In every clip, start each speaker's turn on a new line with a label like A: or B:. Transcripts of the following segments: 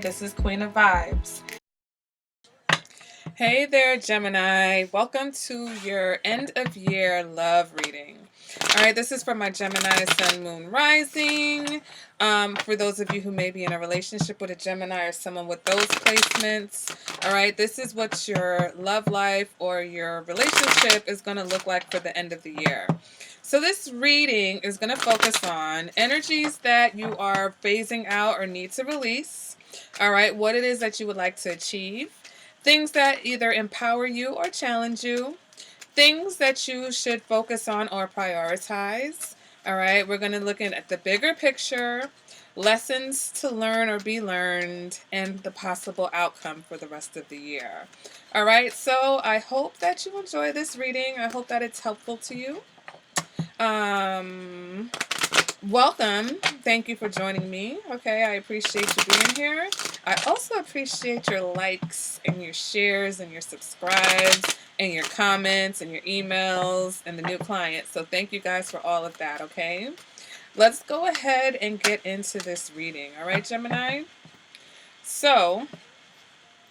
A: This is Queen of Vibes. Hey there, Gemini. Welcome to your end of year love reading. All right, this is for my Gemini Sun, Moon, Rising. For those of you who may be in a relationship with a Gemini or someone with those placements. All right, this is what your love life or your relationship is going to look like for the end of the year. So this reading is going to focus on energies that you are phasing out or need to release. All right, what it is that you would like to achieve. Things that either empower you or challenge you. Things that you should focus on or prioritize. All right, we're going to look at the bigger picture, lessons to learn or be learned, and the possible outcome for the rest of the year. All right, so I hope that you enjoy this reading. I hope that it's helpful to you. Welcome. Thank you for joining me. Okay, I appreciate you being here. I also appreciate your likes and your shares and your subscribes and your comments and your emails and the new clients. So thank you guys for all of that, okay? Let's go ahead and get into this reading. All right, Gemini? So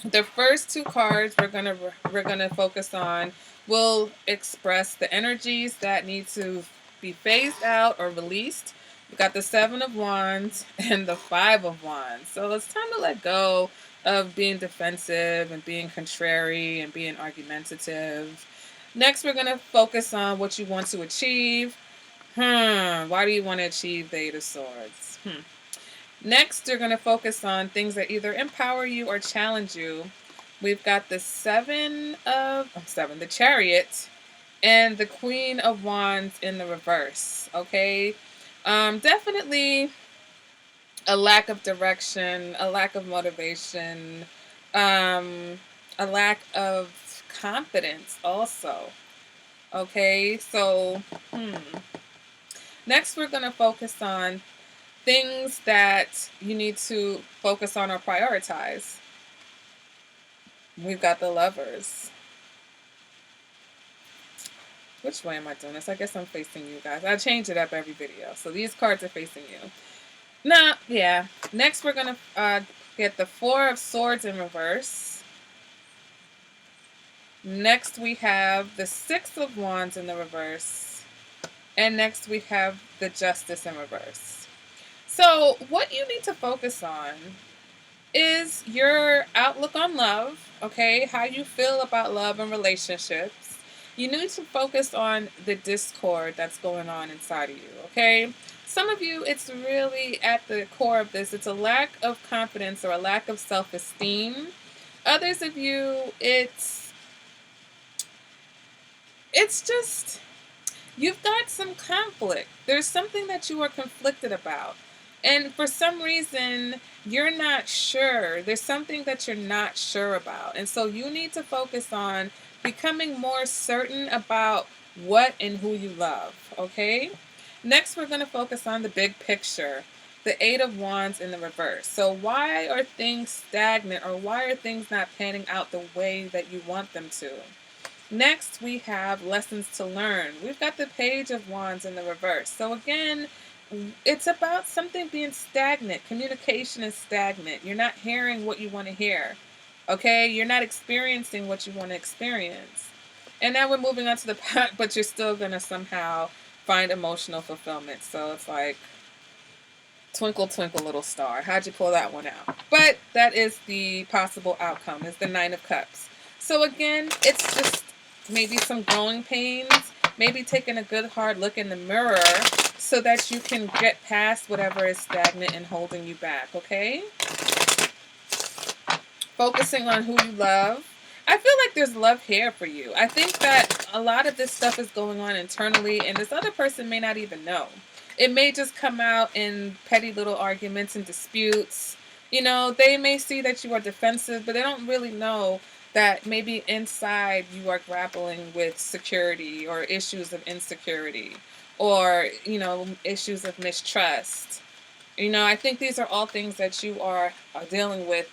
A: the first two cards we're gonna focus on will express the energies that need to be phased out or released. We got the Seven of Wands and the Five of Wands. So it's time to let go of being defensive and being contrary and being argumentative. Next, we're going to focus on what you want to achieve. Why do you want to achieve the Eight of Swords? Next, we're going to focus on things that either empower you or challenge you. We've got the the Chariot, and the Queen of Wands in the reverse, okay? Definitely a lack of direction, a lack of motivation, a lack of confidence also, okay? So, next we're going to focus on things that you need to focus on or prioritize. We've got the Lovers. Which way am I doing this? I guess I'm facing you guys. I change it up every video. So these cards are facing you. Next we're going to get the Four of Swords in reverse. Next we have the Six of Wands in the reverse. And next we have the Justice in reverse. So what you need to focus on is your outlook on love, okay? How you feel about love and relationships. You need to focus on the discord that's going on inside of you, okay? Some of you, it's really at the core of this. It's a lack of confidence or a lack of self-esteem. Others of you, it's just, you've got some conflict. There's something that you are conflicted about. And for some reason, you're not sure. There's something that you're not sure about. And so you need to focus on becoming more certain about what and who you love, okay? Next, we're going to focus on the big picture, the Eight of Wands in the reverse. So why are things stagnant, or why are things not panning out the way that you want them to? Next, we have lessons to learn. We've got the Page of Wands in the reverse. So again, it's about something being stagnant. Communication is stagnant. You're not hearing what you want to hear. Okay, you're not experiencing what you want to experience. And now we're moving on to the path, but you're still going to somehow find emotional fulfillment. So it's like, twinkle, twinkle, little star. How'd you pull that one out? But that is the possible outcome, is the Nine of Cups. So again, it's just maybe some growing pains, maybe taking a good hard look in the mirror so that you can get past whatever is stagnant and holding you back, okay? Focusing on who you love. I feel like there's love here for you. I think that a lot of this stuff is going on internally, and this other person may not even know. It may just come out in petty little arguments and disputes. You know, they may see that you are defensive, but they don't really know that maybe inside you are grappling with security or issues of insecurity or, you know, issues of mistrust. You know, I think these are all things that you are dealing with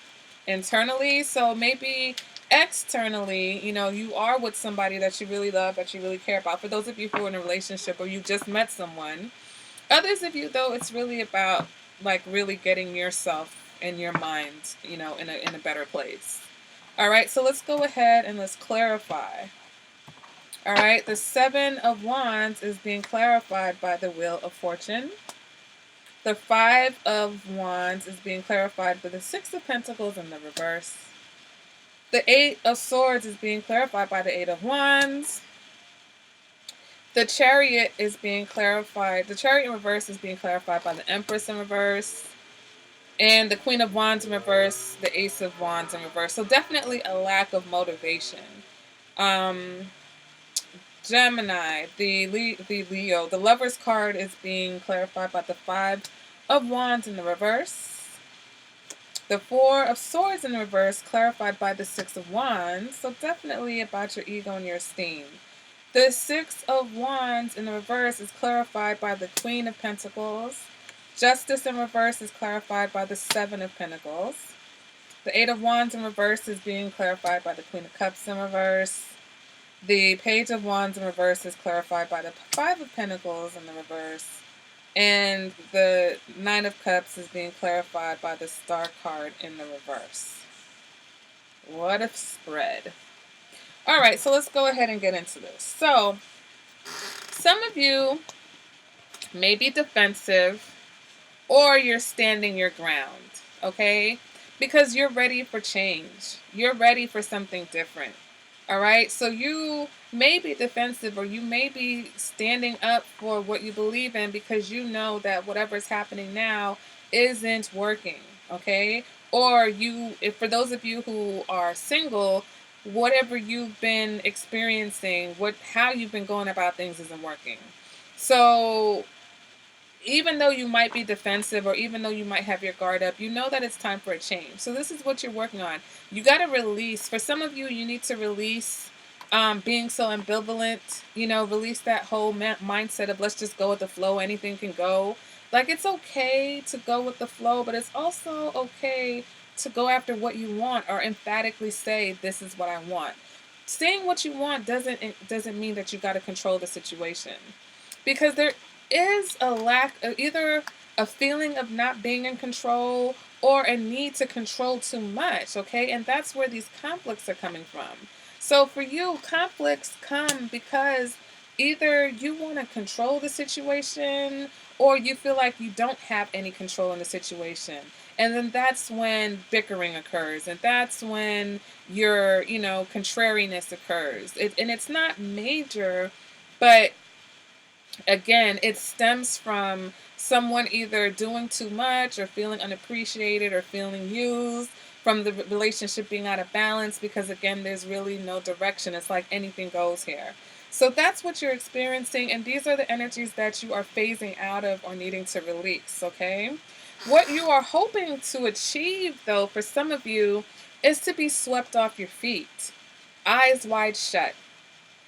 A: internally. So maybe externally, you know, you are with somebody that you really love, that you really care about. For those of you who are in a relationship or you just met someone. Others of you, though, it's really about like really getting yourself in your mind, in a better place. All right, so let's go ahead and let's clarify. All right, the Seven of Wands is being clarified by the Wheel of Fortune. The Five of Wands is being clarified by the Six of Pentacles in the reverse. The Eight of Swords is being clarified by the Eight of Wands. The Chariot is being clarified. The Chariot in reverse is being clarified by the Empress in reverse. And the Queen of Wands in reverse, the Ace of Wands in reverse. So definitely a lack of motivation. Gemini, the Leo, the Lover's card is being clarified by the Five of Wands in the reverse. The Four of Swords in the reverse, clarified by the Six of Wands. So definitely about your ego and your esteem. The Six of Wands in the reverse is clarified by the Queen of Pentacles. Justice in reverse is clarified by the Seven of Pentacles. The Eight of Wands in reverse is being clarified by the Queen of Cups in reverse. The Page of Wands in reverse is clarified by the Five of Pentacles in the reverse. And the Nine of Cups is being clarified by the Star card in the reverse. What a spread. All right, so let's go ahead and get into this. So, some of you may be defensive or you're standing your ground, okay? Because you're ready for change. You're ready for something different. All right, so you may be defensive or you may be standing up for what you believe in because you know that whatever's happening now isn't working, okay? Or if for those of you who are single, whatever you've been experiencing, how you've been going about things isn't working. So even though you might be defensive or even though you might have your guard up, you know that it's time for a change. So this is what you're working on. You got to release. For some of you, you need to release being so ambivalent. Release that whole mindset of let's just go with the flow. Anything can go. Like, it's okay to go with the flow, but it's also okay to go after what you want or emphatically say, this is what I want. Saying what you want doesn't mean that you got to control the situation. Because there is a lack of either a feeling of not being in control or a need to control too much, okay? And that's where these conflicts are coming from. So for you, conflicts come because either you want to control the situation or you feel like you don't have any control in the situation. And then that's when bickering occurs. And that's when your, contrariness occurs. And it's not major, but again, it stems from someone either doing too much or feeling unappreciated or feeling used, from the relationship being out of balance, because again, there's really no direction. It's like anything goes here. So that's what you're experiencing, and these are the energies that you are phasing out of or needing to release, okay? What you are hoping to achieve, though, for some of you, is to be swept off your feet, eyes wide shut.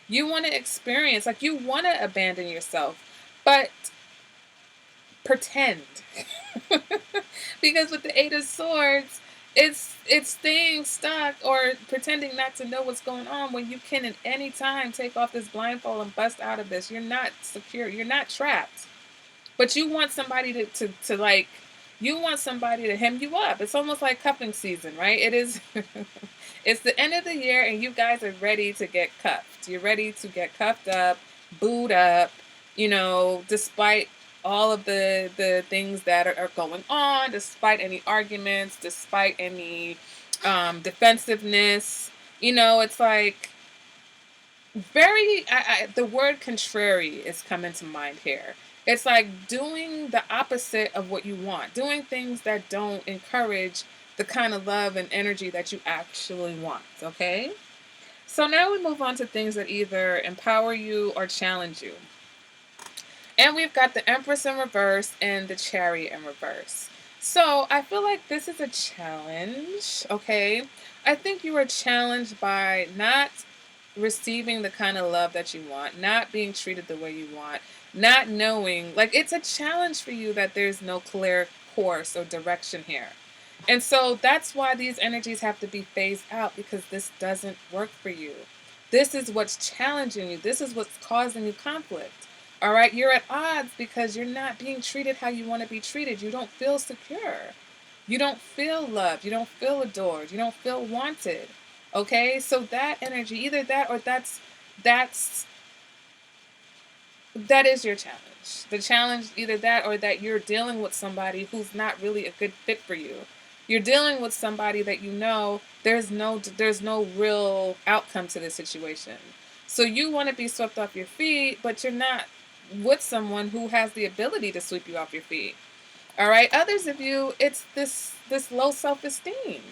A: You want to experience, like you want to abandon yourself, but pretend. Because with the Eight of Swords, it's staying stuck or pretending not to know what's going on when you can at any time take off this blindfold and bust out of this. You're not secure. You're not trapped. But you want somebody you want somebody to hem you up. It's almost like cuffing season, right? It is. It's the end of the year and you guys are ready to get cuffed. You're ready to get cuffed up, booed up, despite all of the things that are going on, despite any arguments, despite any defensiveness. It's like the word contrary is coming to mind here. It's like doing the opposite of what you want, doing things that don't encourage the kind of love and energy that you actually want, okay? So now we move on to things that either empower you or challenge you. And we've got the Empress in reverse and the Chariot in reverse. So I feel like this is a challenge, okay? I think you are challenged by not receiving the kind of love that you want, not being treated the way you want, not knowing, like it's a challenge for you that there's no clear course or direction here. And so that's why these energies have to be phased out, because this doesn't work for you. This is what's challenging you. This is what's causing you conflict. All right, you're at odds because you're not being treated how you want to be treated. You don't feel secure. You don't feel loved. You don't feel adored. You don't feel wanted. Okay? So that energy, either that or that's that is your challenge. The challenge, either that or that you're dealing with somebody who's not really a good fit for you. You're dealing with somebody that you know there's no real outcome to this situation. So you want to be swept off your feet, but you're not with someone who has the ability to sweep you off your feet. All right. Others of you, it's this low self-esteem.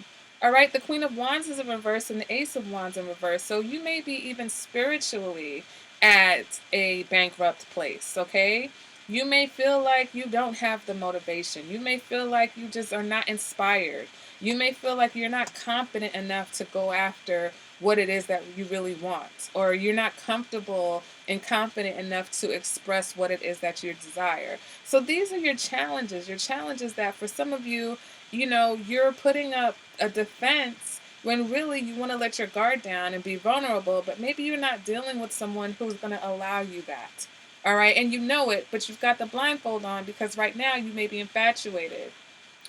A: All right. The Queen of Wands is in reverse and the Ace of Wands in reverse. So you may be even spiritually at a bankrupt place. Okay. You may feel like you don't have the motivation. You may feel like you just are not inspired. You may feel like you're not confident enough to go after what it is that you really want, or you're not comfortable and confident enough to express what it is that you desire. So these are your challenges. Your challenges that for some of you, you're putting up a defense when really you want to let your guard down and be vulnerable, but maybe you're not dealing with someone who's going to allow you that. All right. And you know it, but you've got the blindfold on because right now you may be infatuated,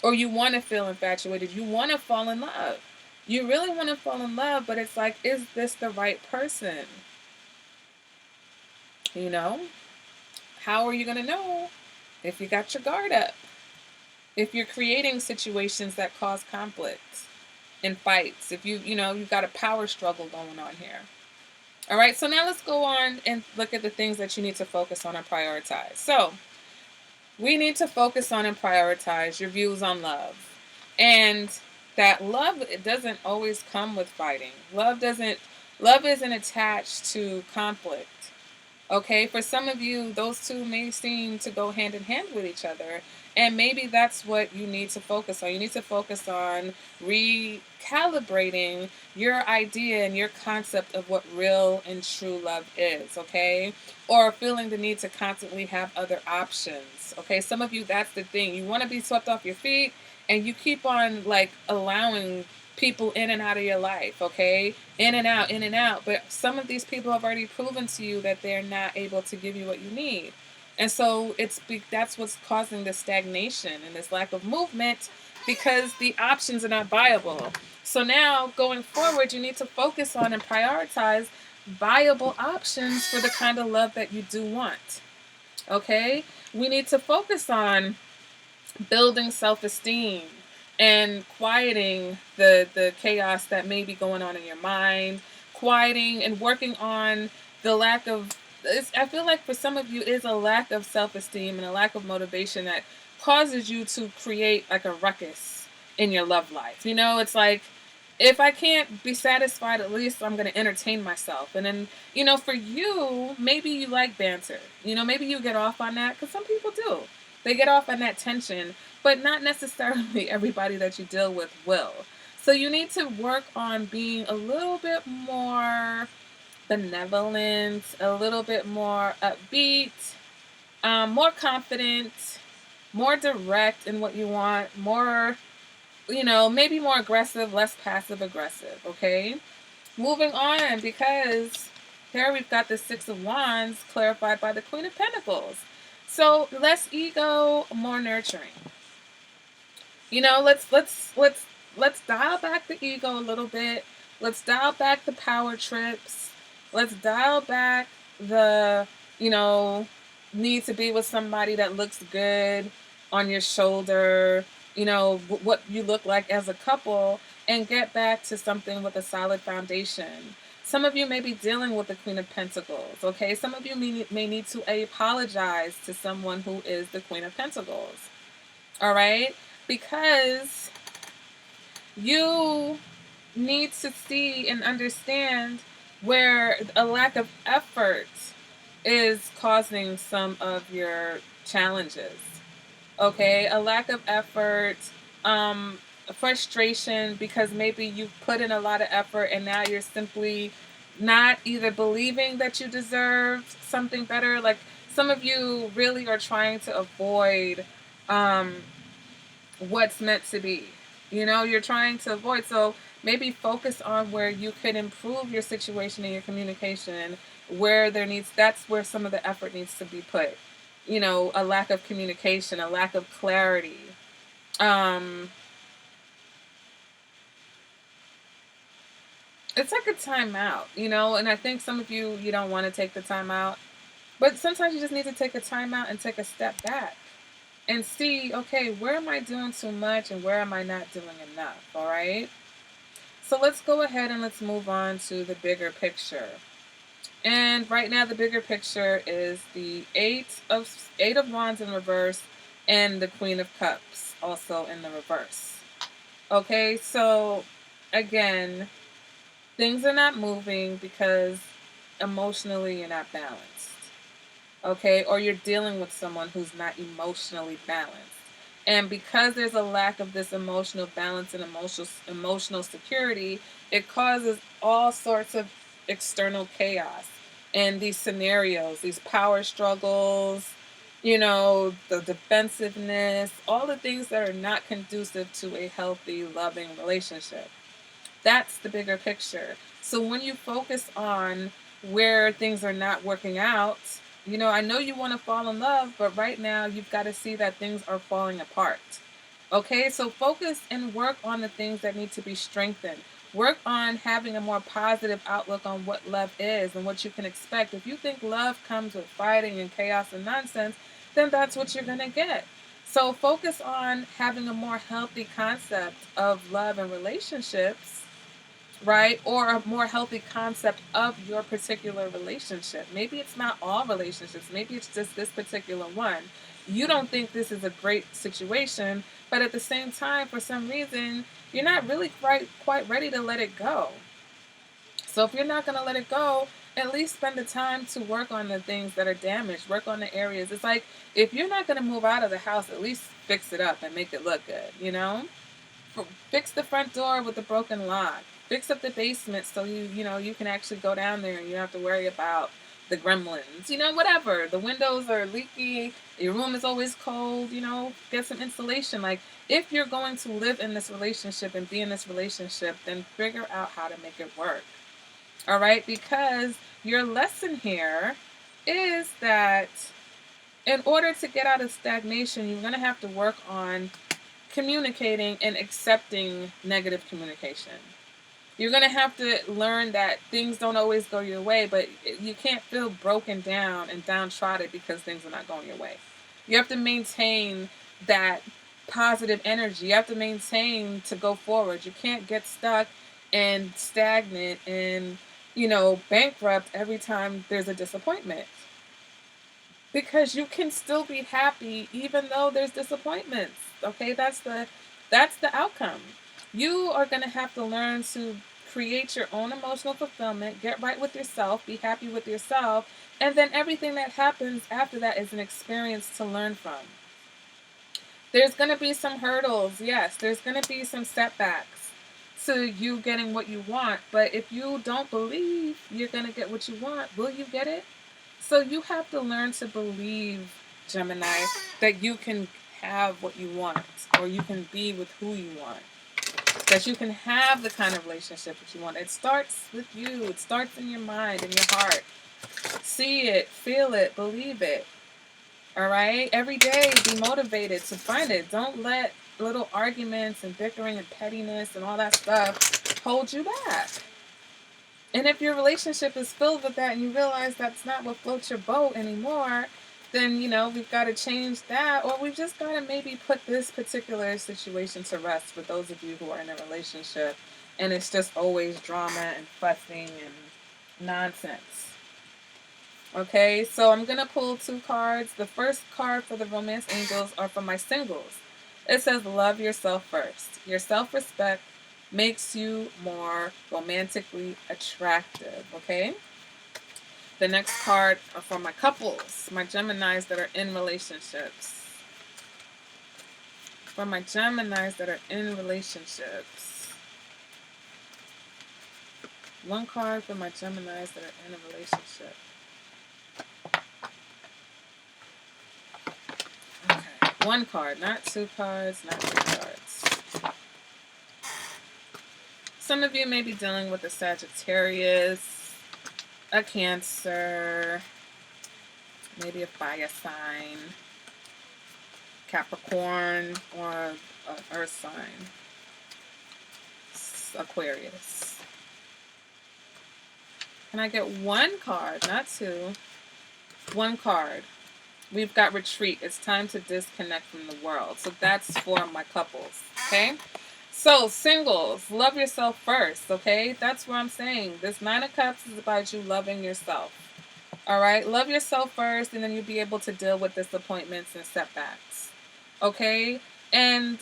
A: or you want to feel infatuated. You want to fall in love. You really want to fall in love, but it's like, is this the right person? You know? How are you going to know if you got your guard up? If you're creating situations that cause conflict and fights, if you've got a power struggle going on here. All right, so now let's go on and look at the things that you need to focus on and prioritize. So we need to focus on and prioritize your views on love. And that love, it doesn't always come with fighting. Love isn't attached to conflict. Okay, for some of you, those two may seem to go hand in hand with each other. And maybe that's what you need to focus on. You need to focus on recalibrating your idea and your concept of what real and true love is, okay? Or feeling the need to constantly have other options, okay? Some of you, that's the thing. You want to be swept off your feet and you keep on like allowing people in and out of your life, okay? In and out, in and out. But some of these people have already proven to you that they're not able to give you what you need. And so that's what's causing the stagnation and this lack of movement because the options are not viable. So now going forward, you need to focus on and prioritize viable options for the kind of love that you do want. Okay? We need to focus on building self-esteem and quieting the chaos that may be going on in your mind, quieting and working on the lack of, I feel like for some of you, it is a lack of self-esteem and a lack of motivation that causes you to create like a ruckus in your love life. It's like, if I can't be satisfied, at least I'm going to entertain myself. And then, for you, maybe you like banter. Maybe you get off on that because some people do. They get off on that tension, but not necessarily everybody that you deal with will. So you need to work on being a little bit more benevolent, a little bit more upbeat, more confident, more direct in what you want, more, maybe more aggressive, less passive aggressive, okay? Moving on, because here we've got the Six of Wands clarified by the Queen of Pentacles. So less ego, more nurturing. Let's dial back the ego a little bit. Let's dial back the power trips. Let's dial back the, need to be with somebody that looks good on your shoulder, what you look like as a couple, and get back to something with a solid foundation. Some of you may be dealing with the Queen of Pentacles, okay? Some of you may need to apologize to someone who is the Queen of Pentacles, all right? Because you need to see and understand where a lack of effort is causing some of your challenges, okay? A lack of effort, frustration because maybe you've put in a lot of effort and now you're simply not either believing that you deserve something better. Like some of you really are trying to avoid what's meant to be. You're trying to avoid. So maybe focus on where you could improve your situation and your communication, where that's where some of the effort needs to be put. A lack of communication, a lack of clarity. it's like a timeout, you know, and I think some of you don't want to take the time out, but sometimes you just need to take a time out and take a step back and see, okay, where am I doing too much and where am I not doing enough? All right. So let's go ahead and let's move on to the bigger picture. And right now, the bigger picture is the eight of wands in reverse and the Queen of Cups also in the reverse. Okay, so again, things are not moving because emotionally you're not balanced. Okay, or you're dealing with someone who's not emotionally balanced. And because there's a lack of this emotional balance and emotional security, it causes all sorts of external chaos and these scenarios, these power struggles, the defensiveness, all the things that are not conducive to a healthy, loving relationship. That's the bigger picture. So when you focus on where things are not working out, I know you want to fall in love, but right now you've got to see that things are falling apart. Okay, so focus and work on the things that need to be strengthened. Work on having a more positive outlook on what love is and what you can expect. If you think love comes with fighting and chaos and nonsense, then that's what you're going to get. So focus on having a more healthy concept of love and relationships, right? Or a more healthy concept of your particular relationship. Maybe it's not all relationships, maybe it's just this particular one. You don't think this is a great situation, but at the same time, for some reason, you're not really quite ready to let it go. So if you're not going to let it go, at least spend the time to work on the things that are damaged, work on the areas. It's like, if you're not going to move out of the house, at least fix it up and make it look good. Fix the front door with the broken lock. Fix up the basement so you can actually go down there and you don't have to worry about the gremlins. Whatever. The windows are leaky. Your room is always cold. Get some insulation. Like, if you're going to live in this relationship and be in this relationship, then figure out how to make it work. All right? Because your lesson here is that in order to get out of stagnation, you're going to have to work on communicating and accepting negative communication. You're going to have to learn that things don't always go your way, but you can't feel broken down and downtrodden because things are not going your way. You have to maintain that positive energy. You have to maintain to go forward. You can't get stuck and stagnant and, bankrupt every time there's a disappointment. Because you can still be happy even though there's disappointments. Okay, that's the outcome. You are going to have to learn to create your own emotional fulfillment, get right with yourself, be happy with yourself, and then everything that happens after that is an experience to learn from. There's going to be some hurdles, yes, there's going to be some setbacks to you getting what you want, but if you don't believe you're going to get what you want, will you get it? So you have to learn to believe, Gemini, that you can have what you want, or you can be with who you want, that you can have the kind of relationship that you want. It starts with you. It starts in your mind and your heart. See it, feel it, believe it. All right? Every day, be motivated to find it. Don't let little arguments and bickering and pettiness and all that stuff hold you back. And if your relationship is filled with that and you realize that's not what floats your boat anymore, then, we've got to change that, or we've just got to maybe put this particular situation to rest for those of you who are in a relationship and it's just always drama and fussing and nonsense. Okay, so I'm going to pull 2 cards. The first card for the romance angels are for my singles. It says, love yourself first. Your self-respect makes you more romantically attractive, okay? The next card are for my couples, my Geminis that are in relationships. For my Geminis that are in relationships. 1 card for my Geminis that are in a relationship. Okay, 1 card, not 2 cards, not 3 cards. Some of you may be dealing with a Sagittarius, a Cancer, maybe a fire sign, Capricorn, or an earth sign, Aquarius. Can I get one card? Not two. One card. We've got retreat. It's time to disconnect from the world. So that's for my couples. Okay? So, singles, love yourself first. Okay? That's what I'm saying. This Nine of Cups is about you loving yourself. All right? Love yourself first, and then you'll be able to deal with disappointments and setbacks. Okay? And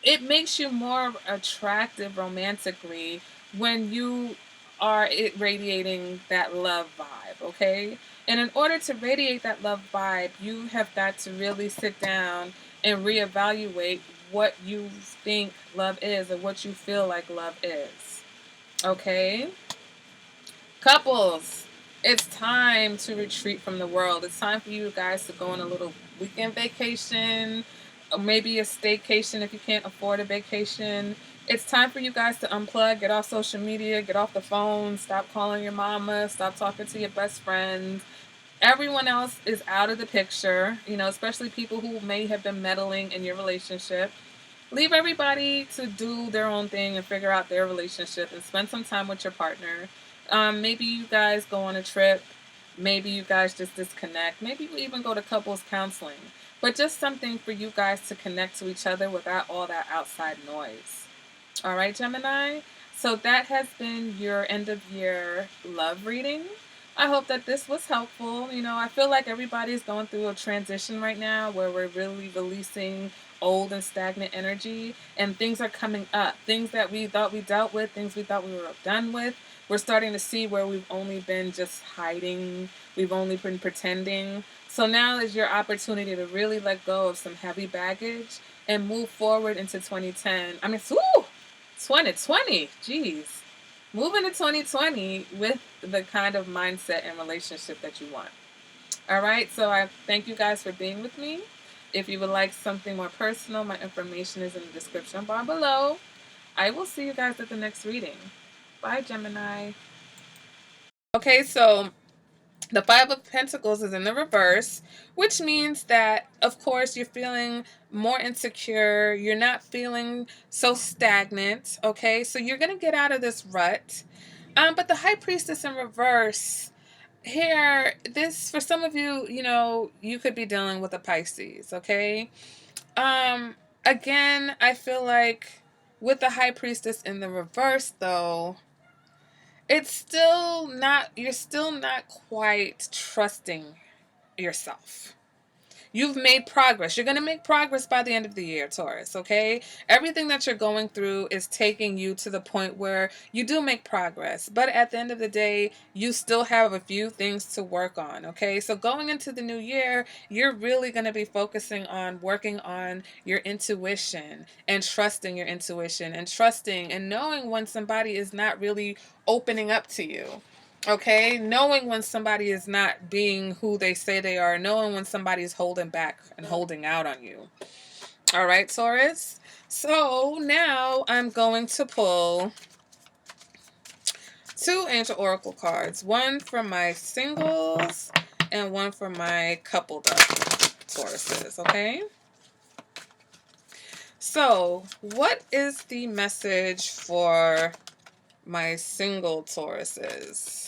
A: it makes you more attractive romantically when you are radiating that love vibe, okay? And in order to radiate that love vibe, you have got to really sit down and reevaluate what you think love is and what you feel like love is, okay? Couples, it's time to retreat from the world. It's time for you guys to go on a little weekend vacation, or maybe a staycation if you can't afford a vacation. It's time for you guys to unplug, get off social media, get off the phone, stop calling your mama, stop talking to your best friend. Everyone else is out of the picture, especially people who may have been meddling in your relationship. Leave everybody to do their own thing and figure out their relationship and spend some time with your partner. Maybe you guys go on a trip. Maybe you guys just disconnect. Maybe you even go to couples counseling. But just something for you guys to connect to each other without all that outside noise. All right, Gemini? So that has been your end of year love reading. I hope that this was helpful. I feel like everybody's going through a transition right now where we're really releasing old and stagnant energy, and things are coming up. Things that we thought we dealt with, things we thought we were done with. We're starting to see where we've only been just hiding, we've only been pretending. So now is your opportunity to really let go of some heavy baggage and move forward into 2010. 2020. Jeez. Move into 2020 with the kind of mindset and relationship that you want. All right, so I thank you guys for being with me. If you would like something more personal, my information is in the description bar below. I will see you guys at the next reading. Bye, Gemini. Okay, so the Five of Pentacles is in the reverse, which means that, of course, you're feeling more insecure. You're not feeling so stagnant, okay? So you're going to get out of this rut. But the High Priestess in reverse, here, this, for some of you, you could be dealing with a Pisces, okay? Again, I feel like with the High Priestess in the reverse, though, you're still not quite trusting yourself. You've made progress. You're going to make progress by the end of the year, Taurus, okay? Everything that you're going through is taking you to the point where you do make progress. But at the end of the day, you still have a few things to work on, okay? So going into the new year, you're really going to be focusing on working on your intuition and trusting your intuition and trusting and knowing when somebody is not really opening up to you. Okay, knowing when somebody is not being who they say they are, knowing when somebody is holding back and holding out on you. All right, Taurus. So now I'm going to pull two Angel Oracle cards, one for my singles and one for my coupled up Tauruses, okay? So what is the message for my single Tauruses?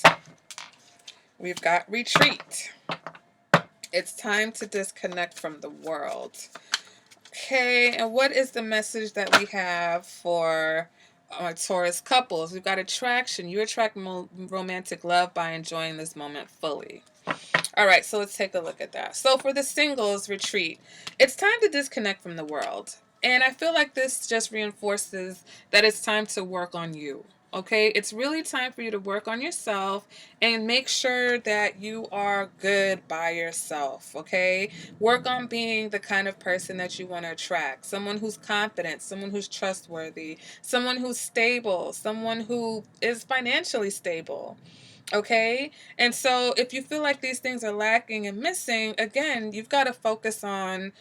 A: We've got retreat. It's time to disconnect from the world. Okay, and what is the message that we have for our Taurus couples? We've got attraction. You attract romantic love by enjoying this moment fully. All right, so let's take a look at that. So for the singles retreat, it's time to disconnect from the world. And I feel like this just reinforces that it's time to work on you. Okay, it's really time for you to work on yourself and make sure that you are good by yourself. Okay, work on being the kind of person that you want to attract. Someone who's confident, someone who's trustworthy, someone who's stable, someone who is financially stable. Okay, and so if you feel like these things are lacking and missing, again, you've got to focus on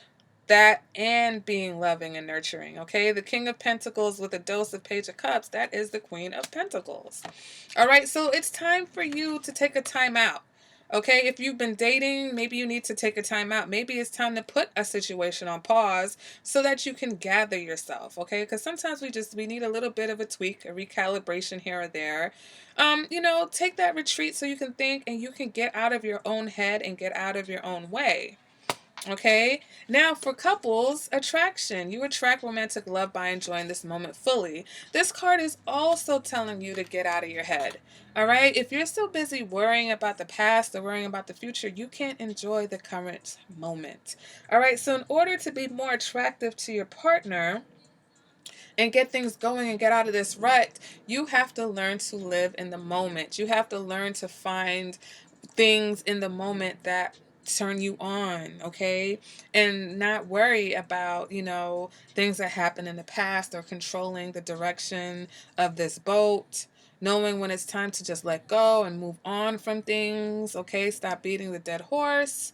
A: that and being loving and nurturing. Okay, the King of Pentacles with a dose of Page of Cups, that is the Queen of Pentacles. All right, so it's time for you to take a time out. Okay, if you've been dating, maybe you need to take a time out. Maybe it's time to put a situation on pause so that you can gather yourself. Okay, because sometimes we need a little bit of a tweak, a recalibration here or there. Take that retreat so you can think and you can get out of your own head and get out of your own way. Okay, now for couples, attraction. You attract romantic love by enjoying this moment fully. This card is also telling you to get out of your head. All right, if you're still busy worrying about the past or worrying about the future, you can't enjoy the current moment. All right, so in order to be more attractive to your partner, and get things going and get out of this rut, you have to learn to live in the moment. You have to learn to find things in the moment that turn you on, okay? And not worry about, things that happened in the past or controlling the direction of this boat. Knowing when it's time to just let go and move on from things, okay? Stop beating the dead horse,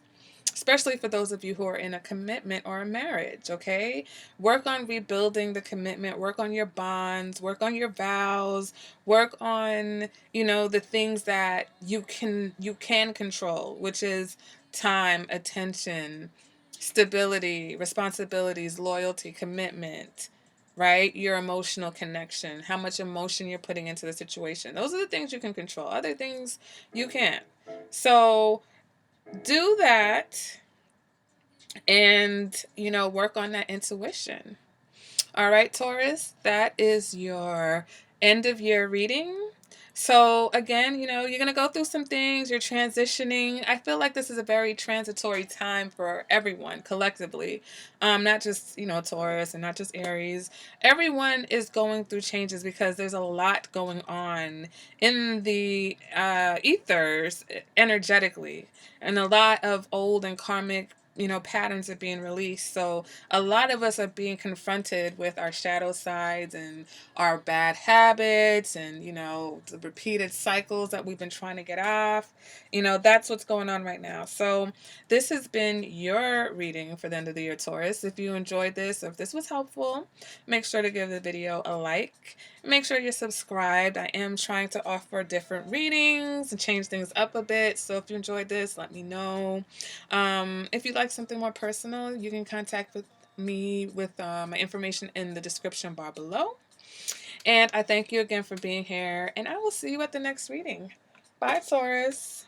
A: especially for those of you who are in a commitment or a marriage, okay? Work on rebuilding the commitment, work on your bonds, work on your vows, work on, the things that you can control, which is time, attention, stability, responsibilities, loyalty, commitment, right? Your emotional connection, how much emotion you're putting into the situation. Those are the things you can control. Other things you can't. So, do that and work on that intuition. All right, Taurus, that is your end of year reading. So again, you're going to go through some things, you're transitioning. I feel like this is a very transitory time for everyone collectively. Not just, Taurus and not just Aries. Everyone is going through changes because there's a lot going on in the ethers energetically, and a lot of old and karmic patterns are being released. So a lot of us are being confronted with our shadow sides and our bad habits and, the repeated cycles that we've been trying to get off. That's what's going on right now. So this has been your reading for the end of the year, Taurus. If you enjoyed this, or if this was helpful, make sure to give the video a like. Make sure you're subscribed. I am trying to offer different readings and change things up a bit. So if you enjoyed this, let me know. If you'd like something more personal, you can contact me with my information in the description bar below. And I thank you again for being here, and I will see you at the next reading. Bye, Taurus.